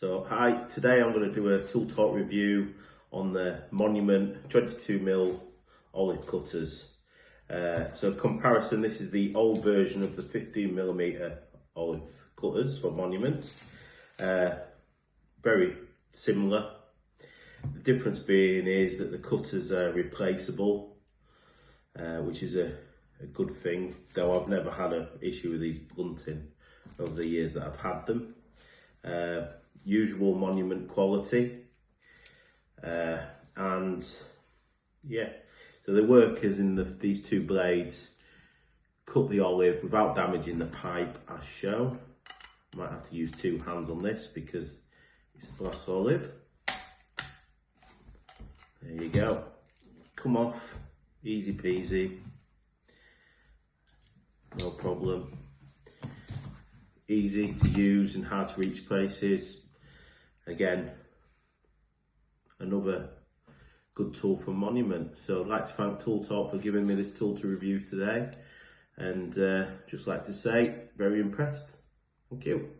So hi, today I'm going to do a tool talk review on the Monument 22mm olive cutters. So comparison, this is the old version of the 15mm olive cutters for Monument. Very similar. The difference being is that the cutters are replaceable, which is a good thing, though I've never had an issue with these blunting over the years that I've had them. Usual Monument quality, and yeah, so the work is in these two blades cut the olive without damaging the pipe as shown. Might have to use two hands on this because it's a glass olive. There you go, come off, easy peasy, no problem. Easy to use and hard to reach places. Again, another good tool from Monument. So I'd like to thank Tool Talk for giving me this tool to review today, and just like to say, very impressed. Thank you.